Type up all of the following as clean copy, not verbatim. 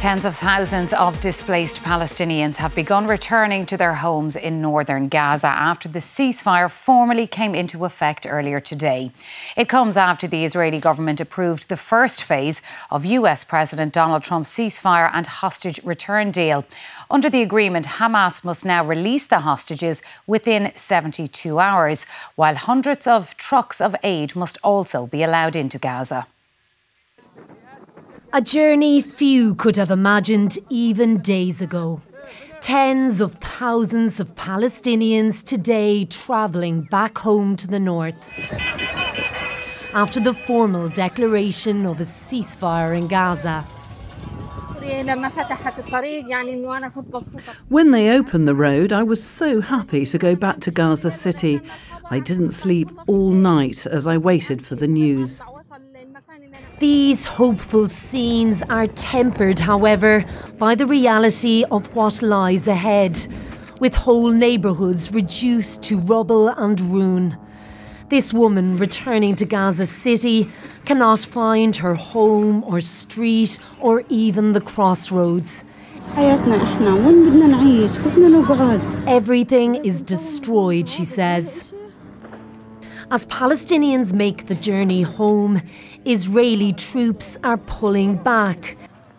Tens of thousands of displaced Palestinians have begun returning to their homes in northern Gaza after the ceasefire formally came into effect earlier today. It comes after the Israeli government approved the first phase of US President Donald Trump's ceasefire and hostage return deal. Under the agreement, Hamas must now release the hostages within 72 hours, while hundreds of trucks of aid must also be allowed into Gaza. A journey few could have imagined even days ago. Tens of thousands of Palestinians today travelling back home to the north. After the formal declaration of a ceasefire in Gaza. When they opened the road, I was so happy to go back to Gaza City. I didn't sleep all night as I waited for the news. These hopeful scenes are tempered, however, by the reality of what lies ahead, with whole neighbourhoods reduced to rubble and ruin. This woman returning to Gaza City cannot find her home or street or even the crossroads. Everything is destroyed, she says. As Palestinians make the journey home, Israeli troops are pulling back.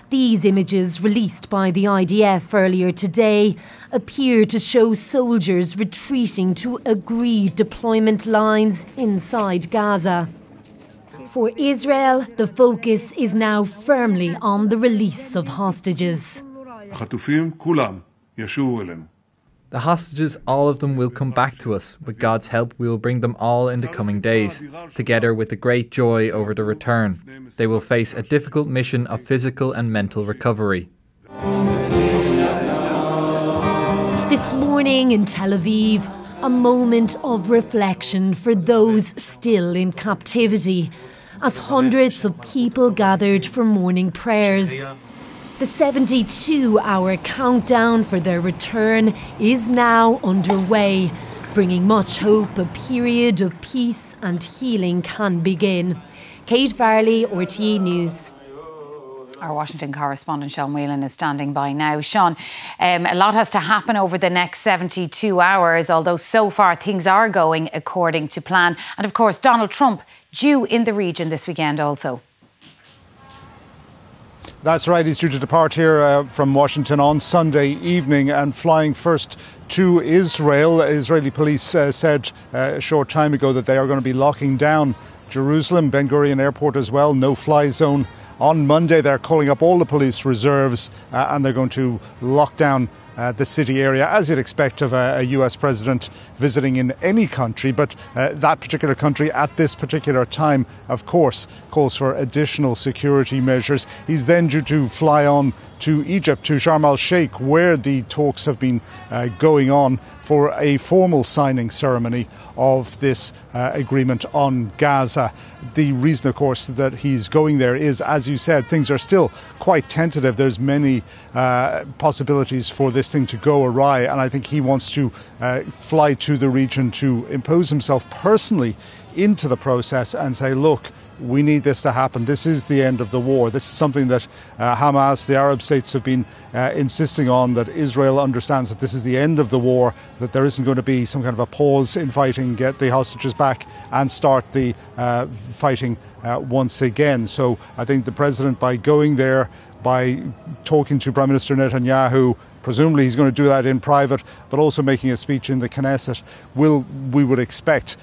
These images, released by the IDF earlier today, appear to show soldiers retreating to agreed deployment lines inside Gaza. For Israel, the focus is now firmly on the release of hostages. The hostages, all of them, will come back to us. With God's help, we will bring them all in the coming days, together with the great joy over the return. They will face a difficult mission of physical and mental recovery. This morning in Tel Aviv, a moment of reflection for those still in captivity, as hundreds of people gathered for morning prayers. The 72-hour countdown for their return is now underway, bringing much hope a period of peace and healing can begin. Kate Farley, RTE News. Our Washington correspondent Sean Whelan is standing by now. Sean, a lot has to happen over the next 72 hours, although so far things are going according to plan. And of course, Donald Trump due in the region this weekend also. That's right, he's due to depart here from Washington on Sunday evening and flying first to Israel. Israeli police said a short time ago that they are going to be locking down Jerusalem, Ben Gurion Airport as well, no-fly zone. On Monday they're calling up all the police reserves and they're going to lock down the city area, as you'd expect of a US president visiting in any country. But that particular country at this particular time, of course, calls for additional security measures. He's then due to fly on to Egypt, to Sharm el-Sheikh, where the talks have been going on for a formal signing ceremony of this agreement on Gaza. The reason, of course, that he's going there is, as you said, things are still quite tentative. There's many possibilities for this thing to go awry, and I think he wants to fly to the region to impose himself personally into the process and say, look, we need this to happen. This is the end of the war. This is something that Hamas, the Arab states, have been insisting on, that Israel understands that this is the end of the war, that there isn't going to be some kind of a pause in fighting, get the hostages back and start the fighting once again. So I think the president, by going there, by talking to Prime Minister Netanyahu, presumably he's going to do that in private, but also making a speech in the Knesset, we would expect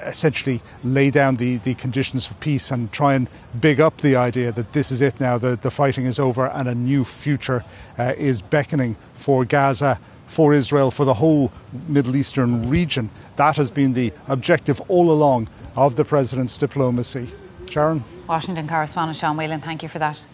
essentially lay down the conditions for peace and try and big up the idea that this is it now, the fighting is over and a new future is beckoning for Gaza, for Israel, for the whole Middle Eastern region. That has been the objective all along of the president's diplomacy. Sharon? Washington correspondent Sean Whelan, thank you for that.